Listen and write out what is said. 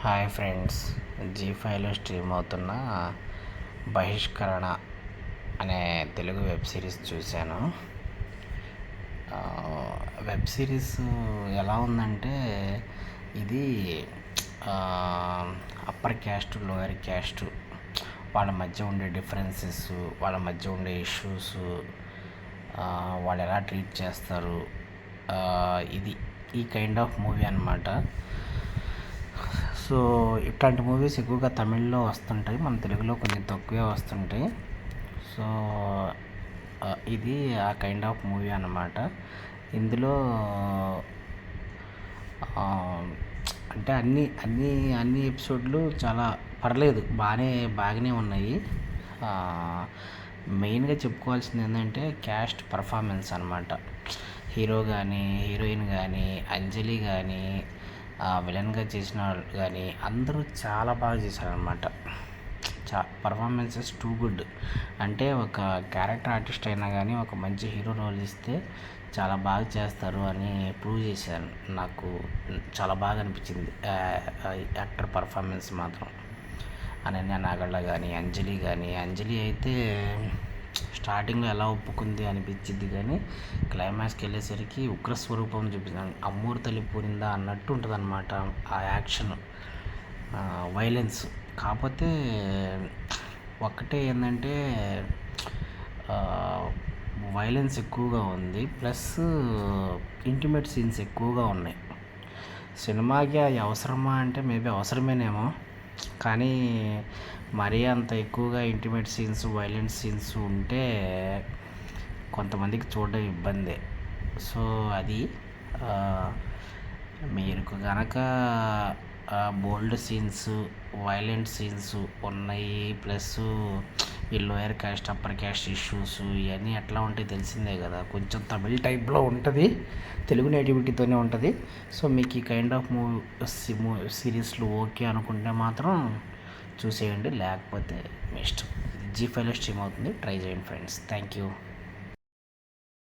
Hi friends, జీ5లో stream అవుతున్న బహిష్కరణ అనే తెలుగు వెబ్ సిరీస్ చూశాను. వెబ్ సిరీస్ ఎలా ఉందంటే, ఇది అప్పర్ క్యాస్ట్ లోయర్ క్యాస్ట్ వాళ్ళ మధ్య ఉండే డిఫరెన్సెస్, వాళ్ళ మధ్య ఉండే ఇష్యూస్, వాళ్ళు ఎలా ట్రీట్ చేస్తారు, ఇది ఈ కైండ్ ఆఫ్ మూవీ అన్నమాట. సో ఇట్లాంటి మూవీస్ ఎక్కువగా తమిళ్లో వస్తుంటాయి, మన తెలుగులో కొంచెం తక్కువే వస్తుంటాయి. సో ఇది ఆ కైండ్ ఆఫ్ మూవీ అన్నమాట. ఇందులో అంటే అన్ని ఎపిసోడ్లు చాలా పర్లేదు, బాగానే ఉన్నాయి. మెయిన్గా చెప్పుకోవాల్సింది ఏంటంటే క్యాస్ట్ పర్ఫార్మెన్స్ అనమాట. హీరో కానీ, హీరోయిన్ కానీ, అంజలి కానీ, విలన్గా చేసిన వాళ్ళు కానీ అందరూ చాలా బాగా చేశారనమాట. Performances too good. అంటే ఒక క్యారెక్టర్ ఆర్టిస్ట్ అయినా కానీ ఒక మంచి హీరో రోల్ ఇస్తే చాలా బాగా చేస్తారు అని ప్రూవ్ చేశారు. నాకు చాలా బాగా అనిపించింది యాక్టర్ పర్ఫార్మెన్స్ మాత్రం. అనన్య నాగళ్ళ కానీ, అంజలి అయితే స్టార్టింగ్లో ఎలా ఒప్పుకుంది అనిపించింది, కానీ క్లైమాక్స్కి వెళ్ళేసరికి ఉగ్రస్వరూపం చూపించాను. అమ్మూరు తల్లి పూరిందా అన్నట్టు ఉంటుంది అన్నమాట ఆ యాక్షన్, వైలెన్స్. కాకపోతే ఒక్కటే ఏంటంటే వైలెన్స్ ఎక్కువగా ఉంది, ప్లస్ ఇంటిమేట్ సీన్స్ ఎక్కువగా ఉన్నాయి. సినిమాకి అది అవసరమా అంటే మేబీ అవసరమేనేమో, కానీ మరీ అంత ఎక్కువగా ఇంటిమేట్ సీన్స్, వైలెంట్ సీన్స్ ఉంటే కొంతమందికి చూడడం ఇబ్బందే. సో అది మీరు కనుక బోల్డ్ సీన్స్, వైలెంట్ సీన్స్ ఉన్నాయి, ప్లస్ ఈ lower caste upper caste issues ఇవన్నీ ఎట్లా ఉంటాయి తెలిసిందే కదా. కొంచెం తమిళ్ టైప్లో ఉంటుంది, తెలుగు నేటివిటీతోనే ఉంటుంది. సో మీకు ఈ కైండ్ ఆఫ్ సిరీస్లు ఓకే అనుకుంటే మాత్రం చూసేయండి, లేకపోతే మీ ఇష్టం. జీ5లో స్ట్రీమ్ అవుతుంది, ట్రై చేయండి ఫ్రెండ్స్. Thank you.